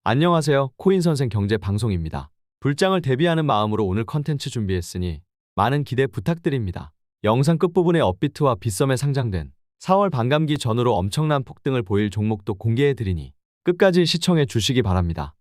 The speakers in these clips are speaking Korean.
안녕하세요. 코인선생 경제방송입니다. 불장을 대비하는 마음으로 오늘 컨텐츠 준비했으니 많은 기대 부탁드립니다. 영상 끝부분에 업비트와 빗썸에 상장된 4월 반감기 전후로 엄청난 폭등을 보일 종목도 공개해드리니 끝까지 시청해 주시기 바랍니다.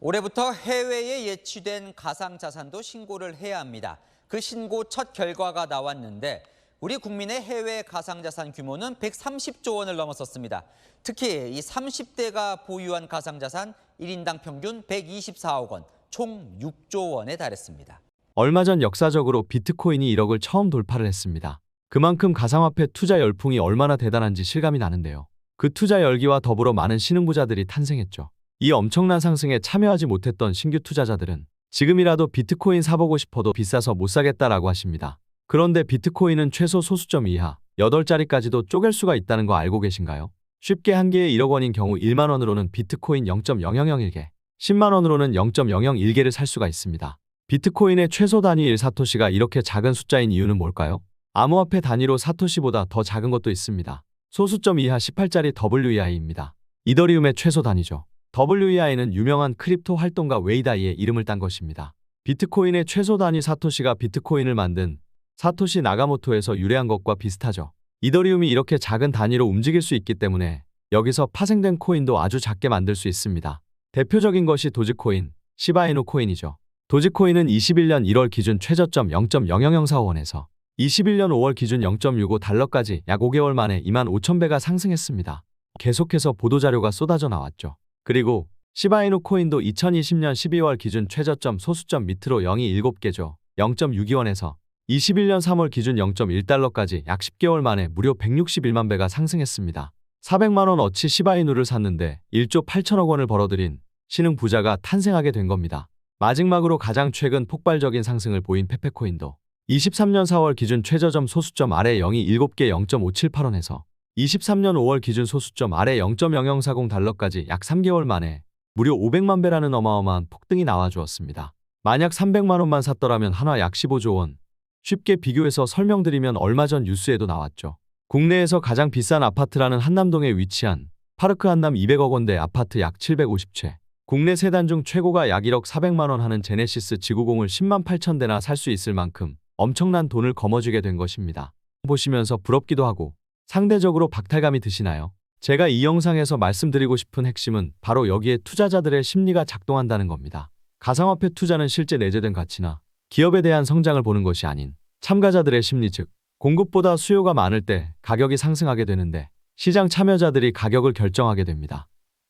올해부터 해외에 예치된 가상자산도 신고를 해야 합니다. 그 신고 첫 결과가 나왔는데 우리 국민의 해외 가상자산 규모는 130조 원을 넘어섰습니다. 특히 이 30대가 보유한 가상자산 1인당 평균 124억 원, 총 6조 원에 달했습니다. 얼마 전 역사적으로 비트코인이 1억을 처음 돌파를 했습니다. 그만큼 가상화폐 투자 열풍이 얼마나 대단한지 실감이 나는데요. 그 투자 열기와 더불어 많은 신흥부자들이 탄생했죠. 이 엄청난 상승에 참여하지 못했던 신규 투자자들은 지금이라도 비트코인 사보고 싶어도 비싸서 못 사겠다라고 하십니다. 그런데 비트코인은 최소 소수점 이하 8자리까지도 쪼갤 수가 있다는 거 알고 계신가요? 쉽게 한 개에 1억 원인 경우 1만 원으로는 비트코인 0.0001개, 10만 원으로는 0.001개를 살 수가 있습니다. 비트코인의 최소 단위 1사토시가 이렇게 작은 숫자인 이유는 뭘까요? 암호화폐 단위로 사토시보다 더 작은 것도 있습니다. 소수점 이하 18자리 WEI입니다. 이더리움의 최소 단위죠. WEI는 유명한 크립토 활동가 웨이다이의 이름을 딴 것입니다. 비트코인의 최소 단위 사토시가 비트코인을 만든 사토시 나가모토에서 유래한 것과 비슷하죠. 이더리움이 이렇게 작은 단위로 움직일 수 있기 때문에 여기서 파생된 코인도 아주 작게 만들 수 있습니다. 대표적인 것이 도지코인, 시바이누 코인이죠. 도지코인은 21년 1월 기준 최저점 0.0004원에서 21년 5월 기준 0.65달러까지 약 5개월 만에 25,000배가 상승했습니다. 계속해서 보도자료가 쏟아져 나왔죠. 그리고 시바이누 코인도 2020년 12월 기준 최저점 소수점 밑으로 0이 7개죠. 0.62원에서 21년 3월 기준 0.1달러까지 약 10개월 만에 무려 161만 배가 상승했습니다. 400만 원어치 시바이누를 샀는데 1조 8천억 원을 벌어들인 신흥 부자가 탄생하게 된 겁니다. 마지막으로 가장 최근 폭발적인 상승을 보인 페페코인도 23년 4월 기준 최저점 소수점 아래 0이 7개 0.578원에서 23년 5월 기준 소수점 아래 0.0040달러까지 약 3개월 만에 무려 500만 배라는 어마어마한 폭등이 나와주었습니다. 만약 300만 원만 샀더라면 한화 약 15조 원. 쉽게 비교해서 설명드리면 얼마 전 뉴스에도 나왔죠. 국내에서 가장 비싼 아파트라는 한남동에 위치한 파르크 한남 200억 원대 아파트 약 750채. 국내 세단 중 최고가 약 1억 400만 원 하는 제네시스 지구공을 10만 8천 대나 살 수 있을 만큼 엄청난 돈을 거머쥐게 된 것입니다. 보시면서 부럽기도 하고 상대적으로 박탈감이 드시나요? 제가 이 영상에서 말씀드리고 싶은 핵심은 바로 여기에 투자자들의 심리가 작동한다는 겁니다. 가상화폐 투자는 실제 내재된 가치나 기업에 대한 성장을 보는 것이 아닌 참가자들의 심리 즉 공급보다 수요가 많을 때 가격이 상승하게 되는데 시장 참여자들이 가격을 결정하게 됩니다.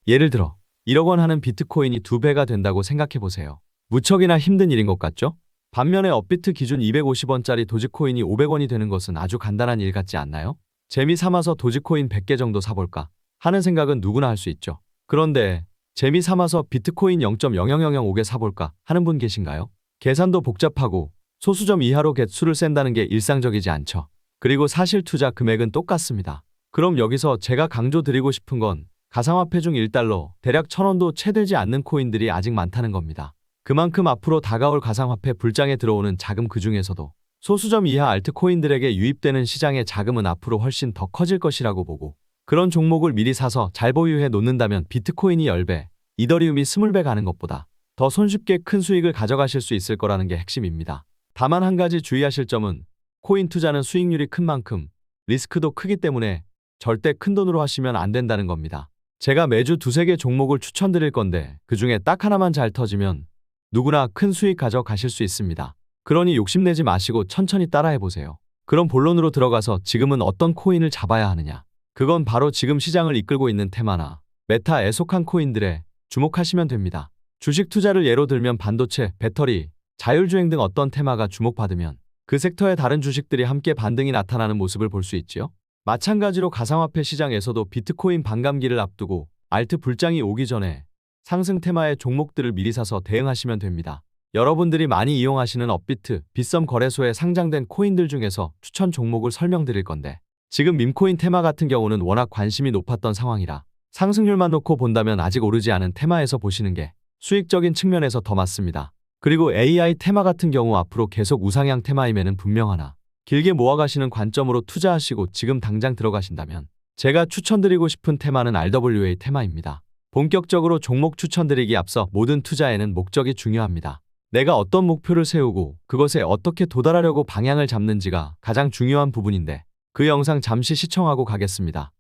예를 들어 1억 원 하는 비트코인이 2배가 된다고 생각해보세요. 무척이나 힘든 일인 것 같죠? 반면에 업비트 기준 250원짜리 도지코인이 500원이 되는 것은 아주 간단한 일 같지 않나요? 재미 삼아서 도지코인 100개 정도 사볼까 하는 생각은 누구나 할 수 있죠. 그런데 재미 삼아서 비트코인 0.00005개 사볼까 하는 분 계신가요? 계산도 복잡하고 소수점 이하로 개수를 센다는 게 일상적이지 않죠. 그리고 사실 투자 금액은 똑같습니다. 그럼 여기서 제가 강조드리고 싶은 건 가상화폐 중 1달러, 대략 1,000원도 채 들지 않는 코인들이 아직 많다는 겁니다. 그만큼 앞으로 다가올 가상화폐 불장에 들어오는 자금 그 중에서도 소수점 이하 알트코인들에게 유입되는 시장의 자금은 앞으로 훨씬 더 커질 것이라고 보고 그런 종목을 미리 사서 잘 보유해 놓는다면 비트코인이 10배, 이더리움이 20배 가는 것보다 더 손쉽게 큰 수익을 가져가실 수 있을 거라는 게 핵심입니다. 다만 한 가지 주의하실 점은 코인 투자는 수익률이 큰 만큼 리스크도 크기 때문에 절대 큰 돈으로 하시면 안 된다는 겁니다. 제가 매주 2-3개 종목을 추천드릴 건데 그 중에 딱 하나만 잘 터지면 누구나 큰 수익 가져가실 수 있습니다. 그러니 욕심내지 마시고 천천히 따라해보세요. 그럼 본론으로 들어가서 지금은 어떤 코인을 잡아야 하느냐. 그건 바로 지금 시장을 이끌고 있는 테마나 메타에 속한 코인들에 주목하시면 됩니다. 주식 투자를 예로 들면 반도체, 배터리, 자율주행 등 어떤 테마가 주목받으면 그 섹터의 다른 주식들이 함께 반등이 나타나는 모습을 볼 수 있지요. 마찬가지로 가상화폐 시장에서도 비트코인 반감기를 앞두고 알트 불장이 오기 전에 상승 테마의 종목들을 미리 사서 대응하시면 됩니다. 여러분들이 많이 이용하시는 업비트, 빗썸 거래소에 상장된 코인들 중에서 추천 종목을 설명드릴 건데 지금 밈코인 테마 같은 경우는 워낙 관심이 높았던 상황이라 상승률만 놓고 본다면 아직 오르지 않은 테마에서 보시는 게 수익적인 측면에서 더 맞습니다. 그리고 AI 테마 같은 경우 앞으로 계속 우상향 테마임에는 분명하나 길게 모아가시는 관점으로 투자하시고 지금 당장 들어가신다면 제가 추천드리고 싶은 테마는 RWA 테마입니다. 본격적으로 종목 추천드리기 앞서 모든 투자에는 목적이 중요합니다. 내가 어떤 목표를 세우고 그것에 어떻게 도달하려고 방향을 잡는지가 가장 중요한 부분인데 그 영상 잠시 시청하고 가겠습니다.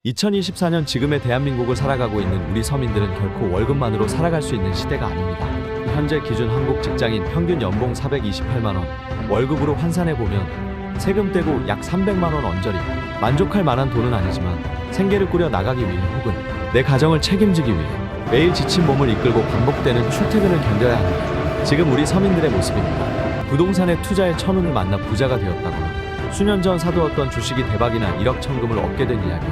2024년 지금의 대한민국을 살아가고 있는 우리 서민들은 결코 월급만으로 살아갈 수 있는 시대가 아닙니다. 현재 기준 한국 직장인 평균 연봉 428만 원, 월급으로 환산해보면 세금 떼고 약 300만 원 언저리, 만족할 만한 돈은 아니지만 생계를 꾸려 나가기 위해 혹은 내 가정을 책임지기 위해 매일 지친 몸을 이끌고 반복되는 출퇴근을 견뎌야 합니다. 지금 우리 서민들의 모습입니다. 부동산에 투자해 천운을 만나 부자가 되었다거나 수년 전 사두었던 주식이 대박이나 1억 천금을 얻게 된 이야기.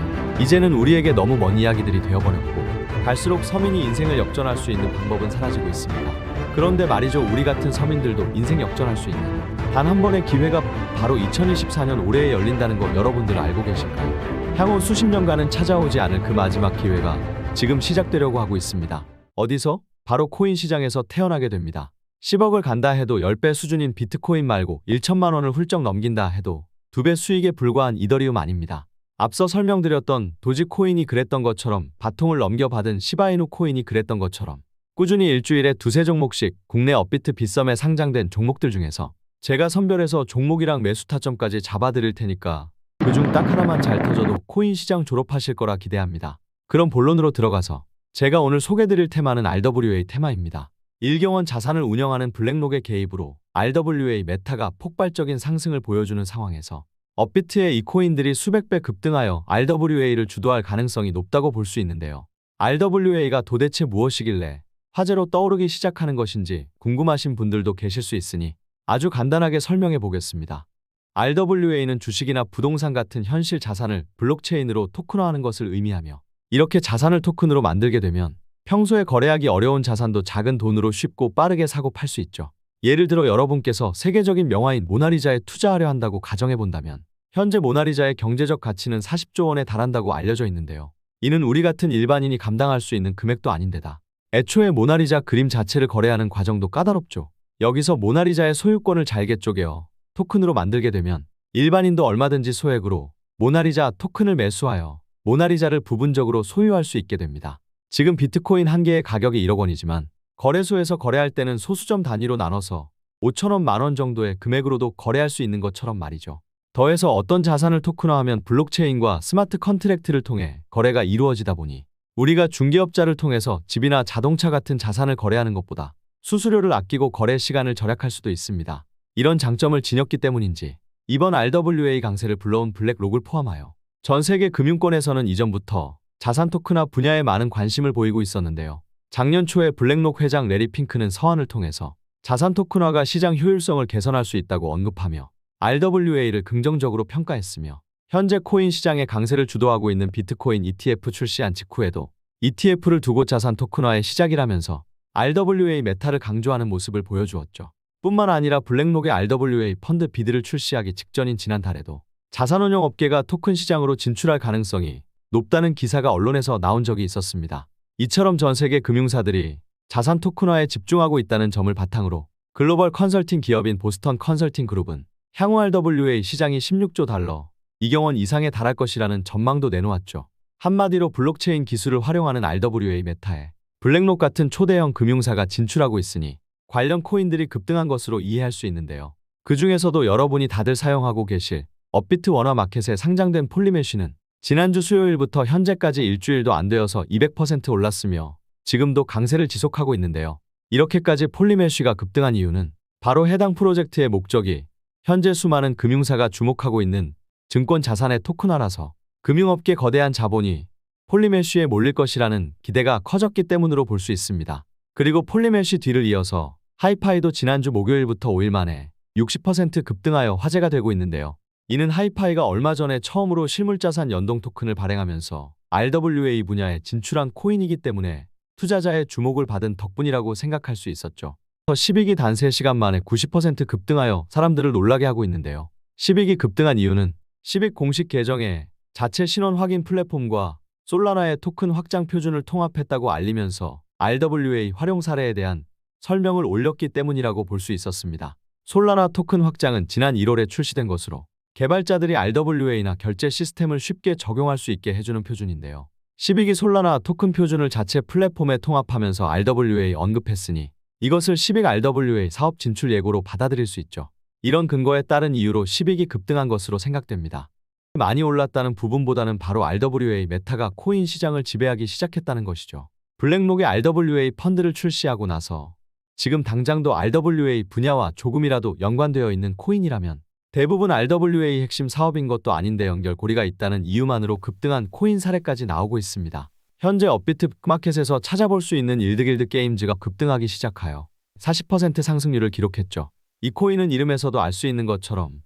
이제는 우리에게 너무 먼 이야기들이 되어버렸고 갈수록 서민이 인생을 역전할 수 있는 방법은 사라지고 있습니다. 그런데 말이죠, 우리 같은 서민들도 인생 역전할 수 있는 단 한 번의 기회가 바로 2024년 올해에 열린다는 거 여러분들 알고 계실까요? 향후 수십 년간은 찾아오지 않을 그 마지막 기회가 지금 시작되려고 하고 있습니다. 어디서? 바로 코인 시장에서 태어나게 됩니다. 10억을 간다 해도 10배 수준인 비트코인 말고 1천만 원을 훌쩍 넘긴다 해도 2배 수익에 불과한 이더리움 아닙니다. 앞서 설명드렸던 도지코인이 그랬던 것처럼 바통을 넘겨받은 시바이누 코인이 그랬던 것처럼 꾸준히 일주일에 두세 종목씩 국내 업비트 빗썸에 상장된 종목들 중에서 제가 선별해서 종목이랑 매수 타점까지 잡아드릴 테니까 그중 딱 하나만 잘 터져도 코인 시장 졸업하실 거라 기대합니다. 그럼 본론으로 들어가서 제가 오늘 소개드릴 테마는 RWA 테마입니다. 일경원 자산을 운영하는 블랙록의 개입으로 RWA 메타가 폭발적인 상승을 보여주는 상황에서 업비트의 이 코인들이 수백 배 급등하여 RWA를 주도할 가능성이 높다고 볼 수 있는데요. RWA가 도대체 무엇이길래 화제로 떠오르기 시작하는 것인지 궁금하신 분들도 계실 수 있으니 아주 간단하게 설명해 보겠습니다. RWA는 주식이나 부동산 같은 현실 자산을 블록체인으로 토큰화하는 것을 의미하며 이렇게 자산을 토큰으로 만들게 되면 평소에 거래하기 어려운 자산도 작은 돈으로 쉽고 빠르게 사고 팔 수 있죠. 예를 들어 여러분께서 세계적인 명화인 모나리자에 투자하려 한다고 가정해본다면 현재 모나리자의 경제적 가치는 40조 원에 달한다고 알려져 있는데요. 이는 우리 같은 일반인이 감당할 수 있는 금액도 아닌데다 애초에 모나리자 그림 자체를 거래하는 과정도 까다롭죠. 여기서 모나리자의 소유권을 잘게 쪼개어 토큰으로 만들게 되면 일반인도 얼마든지 소액으로 모나리자 토큰을 매수하여 모나리자를 부분적으로 소유할 수 있게 됩니다. 지금 비트코인 한 개의 가격이 1억 원이지만 거래소에서 거래할 때는 소수점 단위로 나눠서 5천원 만원 정도의 금액으로도 거래할 수 있는 것처럼 말이죠. 더해서 어떤 자산을 토큰화하면 블록체인과 스마트 컨트랙트를 통해 거래가 이루어지다 보니 우리가 중개업자를 통해서 집이나 자동차 같은 자산을 거래하는 것보다 수수료를 아끼고 거래 시간을 절약할 수도 있습니다. 이런 장점을 지녔기 때문인지 이번 RWA 강세를 불러온 블랙록을 포함하여 전 세계 금융권에서는 이전부터 자산 토큰화 분야에 많은 관심을 보이고 있었는데요. 작년 초에 블랙록 회장 레리 핑크는 서한을 통해서 자산 토큰화가 시장 효율성을 개선할 수 있다고 언급하며 RWA를 긍정적으로 평가했으며 현재 코인 시장의 강세를 주도하고 있는 비트코인 ETF 출시한 직후에도 ETF를 두고 자산 토큰화의 시작이라면서 RWA 메타를 강조하는 모습을 보여주었죠. 뿐만 아니라 블랙록의 RWA 펀드 비드를 출시하기 직전인 지난달에도 자산운용 업계가 토큰 시장으로 진출할 가능성이 높다는 기사가 언론에서 나온 적이 있었습니다. 이처럼 전 세계 금융사들이 자산 토큰화에 집중하고 있다는 점을 바탕으로 글로벌 컨설팅 기업인 보스턴 컨설팅 그룹은 향후 RWA 시장이 16조 달러, 이경원 이상에 달할 것이라는 전망도 내놓았죠. 한마디로 블록체인 기술을 활용하는 RWA 메타에 블랙록 같은 초대형 금융사가 진출하고 있으니 관련 코인들이 급등한 것으로 이해할 수 있는데요. 그 중에서도 여러분이 다들 사용하고 계실 업비트 원화 마켓에 상장된 폴리메쉬는 지난주 수요일부터 현재까지 일주일도 안 되어서 200% 올랐으며 지금도 강세를 지속하고 있는데요. 이렇게까지 폴리메쉬가 급등한 이유는 바로 해당 프로젝트의 목적이 현재 수많은 금융사가 주목하고 있는 증권 자산의 토큰화라서 금융업계 거대한 자본이 폴리메쉬에 몰릴 것이라는 기대가 커졌기 때문으로 볼 수 있습니다. 그리고 폴리메쉬 뒤를 이어서 하이파이도 지난주 목요일부터 5일 만에 60% 급등하여 화제가 되고 있는데요. 이는 하이파이가 얼마 전에 처음으로 실물자산 연동 토큰을 발행하면서 RWA 분야에 진출한 코인이기 때문에 투자자의 주목을 받은 덕분이라고 생각할 수 있었죠. 12기 단 3시간 만에 90% 급등하여 사람들을 놀라게 하고 있는데요. 12기 급등한 이유는 12 공식 계정에 자체 신원 확인 플랫폼과 솔라나의 토큰 확장 표준을 통합했다고 알리면서 RWA 활용 사례에 대한 설명을 올렸기 때문이라고 볼 수 있었습니다. 솔라나 토큰 확장은 지난 1월에 출시된 것으로 개발자들이 RWA나 결제 시스템을 쉽게 적용할 수 있게 해주는 표준인데요. 12기 솔라나 토큰 표준을 자체 플랫폼에 통합하면서 RWA 언급했으니 이것을 12기 RWA 사업 진출 예고로 받아들일 수 있죠. 이런 근거에 따른 이유로 12기 급등한 것으로 생각됩니다. 많이 올랐다는 부분보다는 바로 RWA 메타가 코인 시장을 지배하기 시작했다는 것이죠. 블랙록의 RWA 펀드를 출시하고 나서 지금 당장도 RWA 분야와 조금이라도 연관되어 있는 코인이라면 대부분 RWA 핵심 사업인 것도 아닌데 연결고리가 있다는 이유만으로 급등한 코인 사례까지 나오고 있습니다. 현재 업비트 마켓에서 찾아볼 수 있는 일드길드 게임즈가 급등하기 시작하여 40% 상승률을 기록했죠. 이 코인은 이름에서도 알 수 있는 것처럼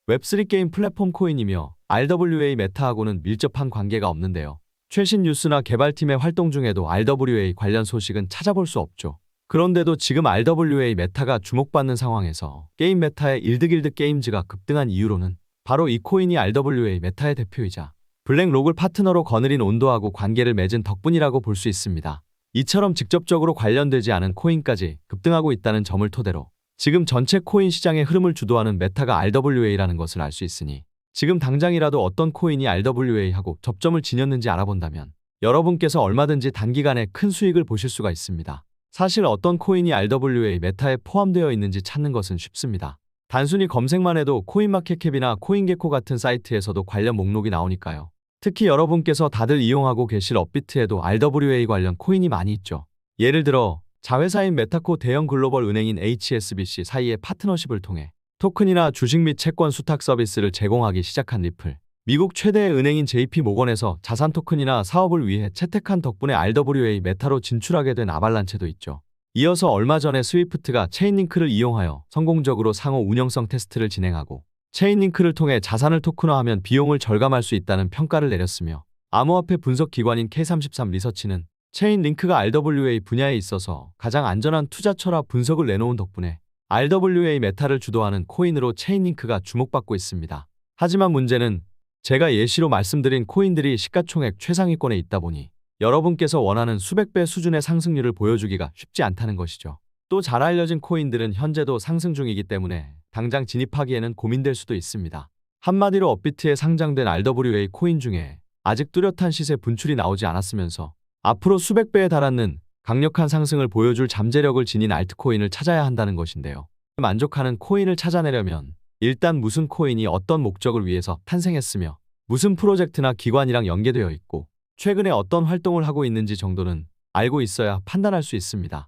웹3 게임 플랫폼 코인이며 RWA 메타하고는 밀접한 관계가 없는데요. 최신 뉴스나 개발팀의 활동 중에도 RWA 관련 소식은 찾아볼 수 없죠. 그런데도 지금 RWA 메타가 주목받는 상황에서 게임 메타의 일드길드 게임즈가 급등한 이유로는 바로 이 코인이 RWA 메타의 대표이자 블랙록을 파트너로 거느린 온도하고 관계를 맺은 덕분이라고 볼 수 있습니다. 이처럼 직접적으로 관련되지 않은 코인까지 급등하고 있다는 점을 토대로 지금 전체 코인 시장의 흐름을 주도하는 메타가 RWA라는 것을 알 수 있으니 지금 당장이라도 어떤 코인이 RWA하고 접점을 지녔는지 알아본다면 여러분께서 얼마든지 단기간에 큰 수익을 보실 수가 있습니다. 사실 어떤 코인이 RWA 메타에 포함되어 있는지 찾는 것은 쉽습니다. 단순히 검색만 해도 코인마켓캡이나 코인게코 같은 사이트에서도 관련 목록이 나오니까요. 특히 여러분께서 다들 이용하고 계실 업비트에도 RWA 관련 코인이 많이 있죠. 예를 들어 자회사인 메타코 대형 글로벌 은행인 HSBC 사이의 파트너십을 통해 토큰이나 주식 및 채권 수탁 서비스를 제공하기 시작한 리플, 미국 최대의 은행인 JP모건에서 자산 토큰이나 사업을 위해 채택한 덕분에 RWA 메타로 진출하게 된 아발란체도 있죠. 이어서 얼마 전에 스위프트가 체인링크를 이용하여 성공적으로 상호 운영성 테스트를 진행하고 체인링크를 통해 자산을 토큰화하면 비용을 절감할 수 있다는 평가를 내렸으며 암호화폐 분석 기관인 K33 리서치는 체인링크가 RWA 분야에 있어서 가장 안전한 투자처라 분석을 내놓은 덕분에 RWA 메타를 주도하는 코인으로 체인링크가 주목받고 있습니다. 하지만 문제는 제가 예시로 말씀드린 코인들이 시가총액 최상위권에 있다 보니 여러분께서 원하는 수백 배 수준의 상승률을 보여주기가 쉽지 않다는 것이죠. 또 잘 알려진 코인들은 현재도 상승 중이기 때문에 당장 진입하기에는 고민될 수도 있습니다. 한마디로 업비트에 상장된 RWA 코인 중에 아직 뚜렷한 시세 분출이 나오지 않았으면서 앞으로 수백 배에 달하는 강력한 상승을 보여줄 잠재력을 지닌 알트코인을 찾아야 한다는 것인데요. 만족하는 코인을 찾아내려면 일단 무슨 코인이 어떤 목적을 위해서 탄생했으며 무슨 프로젝트나 기관이랑 연계되어 있고 최근에 어떤 활동을 하고 있는지 정도는 알고 있어야 판단할 수 있습니다.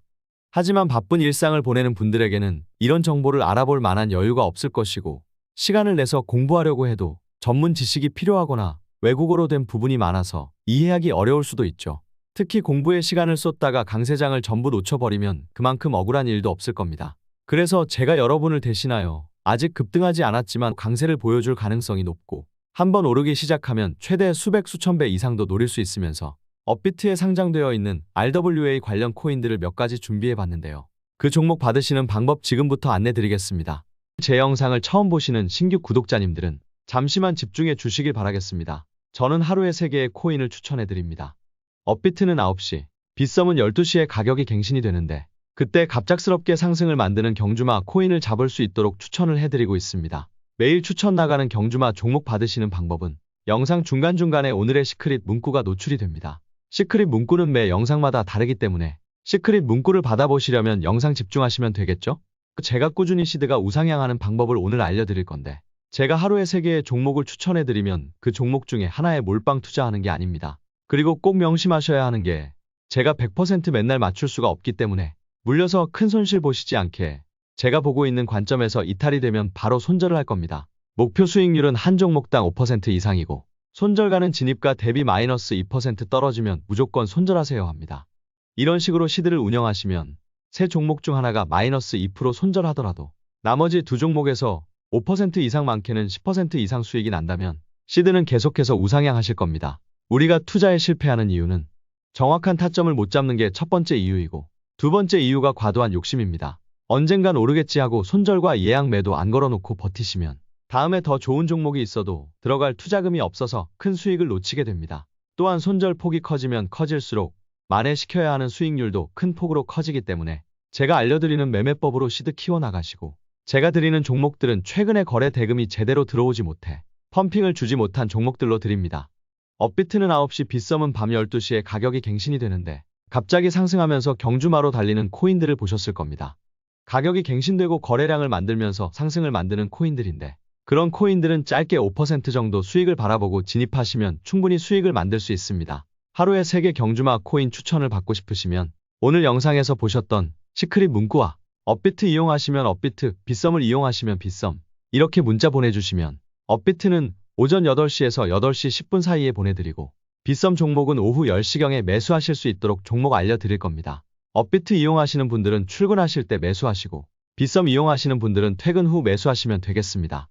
하지만 바쁜 일상을 보내는 분들에게는 이런 정보를 알아볼 만한 여유가 없을 것이고 시간을 내서 공부하려고 해도 전문 지식이 필요하거나 외국어로 된 부분이 많아서 이해하기 어려울 수도 있죠. 특히 공부에 시간을 쏟다가 강세장을 전부 놓쳐버리면 그만큼 억울한 일도 없을 겁니다. 그래서 제가 여러분을 대신하여 아직 급등하지 않았지만 강세를 보여줄 가능성이 높고 한번 오르기 시작하면 최대 수백 수천 배 이상도 노릴 수 있으면서 업비트에 상장되어 있는 RWA 관련 코인들을 몇 가지 준비해 봤는데요. 그 종목 받으시는 방법 지금부터 안내드리겠습니다. 제 영상을 처음 보시는 신규 구독자님들은 잠시만 집중해 주시길 바라겠습니다. 저는 하루에 3개의 코인을 추천해 드립니다. 업비트는 9시, 빗썸은 12시에 가격이 갱신이 되는데 그때 갑작스럽게 상승을 만드는 경주마 코인을 잡을 수 있도록 추천을 해드리고 있습니다. 매일 추천 나가는 경주마 종목 받으시는 방법은 영상 중간중간에 오늘의 시크릿 문구가 노출이 됩니다. 시크릿 문구는 매 영상마다 다르기 때문에 시크릿 문구를 받아보시려면 영상 집중하시면 되겠죠? 제가 꾸준히 시드가 우상향하는 방법을 오늘 알려드릴 건데 제가 하루에 3개의 종목을 추천해드리면 그 종목 중에 하나에 몰빵 투자하는 게 아닙니다. 그리고 꼭 명심하셔야 하는 게 제가 100% 맨날 맞출 수가 없기 때문에 물려서 큰 손실 보시지 않게 제가 보고 있는 관점에서 이탈이 되면 바로 손절을 할 겁니다. 목표 수익률은 한 종목당 5% 이상이고 손절가는 진입가 대비 마이너스 2% 떨어지면 무조건 손절하세요 합니다. 이런 식으로 시드를 운영하시면 3종목 중 하나가 마이너스 2% 손절하더라도 나머지 2종목에서 5% 이상 많게는 10% 이상 수익이 난다면 시드는 계속해서 우상향하실 겁니다. 우리가 투자에 실패하는 이유는 정확한 타점을 못 잡는 게 첫 번째 이유이고 두 번째 이유가 과도한 욕심입니다. 언젠간 오르겠지 하고 손절과 예약 매도 안 걸어놓고 버티시면 다음에 더 좋은 종목이 있어도 들어갈 투자금이 없어서 큰 수익을 놓치게 됩니다. 또한 손절 폭이 커지면 커질수록 만회시켜야 하는 수익률도 큰 폭으로 커지기 때문에 제가 알려드리는 매매법으로 시드 키워나가시고 제가 드리는 종목들은 최근에 거래 대금이 제대로 들어오지 못해 펌핑을 주지 못한 종목들로 드립니다. 업비트는 9시, 빗썸은 밤 12시에 가격이 갱신이 되는데 갑자기 상승하면서 경주마로 달리는 코인들을 보셨을 겁니다. 가격이 갱신되고 거래량을 만들면서 상승을 만드는 코인들인데 그런 코인들은 짧게 5% 정도 수익을 바라보고 진입하시면 충분히 수익을 만들 수 있습니다. 하루에 3개 경주마 코인 추천을 받고 싶으시면 오늘 영상에서 보셨던 시크릿 문구와 업비트 이용하시면 업비트, 빗썸을 이용하시면 빗썸 이렇게 문자 보내주시면 업비트는 오전 8시에서 8시 10분 사이에 보내드리고 빗썸 종목은 오후 10시경에 매수하실 수 있도록 종목 알려드릴 겁니다. 업비트 이용하시는 분들은 출근하실 때 매수하시고 빗썸 이용하시는 분들은 퇴근 후 매수하시면 되겠습니다.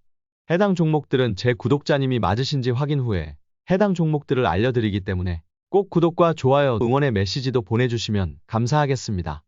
해당 종목들은 제 구독자님이 맞으신지 확인 후에 해당 종목들을 알려드리기 때문에 꼭 구독과 좋아요, 응원의 메시지도 보내주시면 감사하겠습니다.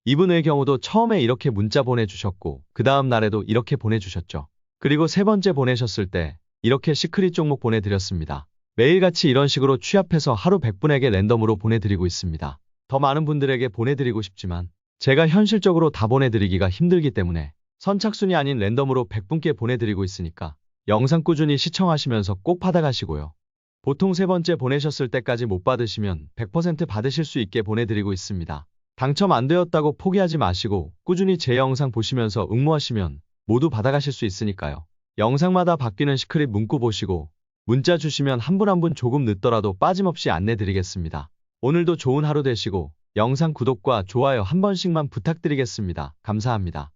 이분의 경우도 처음에 이렇게 문자 보내주셨고 그 다음 날에도 이렇게 보내주셨죠. 그리고 세 번째 보내셨을 때 이렇게 시크릿 종목 보내드렸습니다. 매일같이 이런 식으로 취합해서 하루 100분에게 랜덤으로 보내드리고 있습니다. 더 많은 분들에게 보내드리고 싶지만 제가 현실적으로 다 보내드리기가 힘들기 때문에 선착순이 아닌 랜덤으로 100분께 보내드리고 있으니까 영상 꾸준히 시청하시면서 꼭 받아가시고요. 보통 세 번째 보내셨을 때까지 못 받으시면 100% 받으실 수 있게 보내드리고 있습니다. 당첨 안 되었다고 포기하지 마시고 꾸준히 제 영상 보시면서 응모하시면 모두 받아가실 수 있으니까요. 영상마다 바뀌는 시크릿 문구 보시고 문자 주시면 한 분 한 분 조금 늦더라도 빠짐없이 안내드리겠습니다. 오늘도 좋은 하루 되시고 영상 구독과 좋아요 한 번씩만 부탁드리겠습니다. 감사합니다.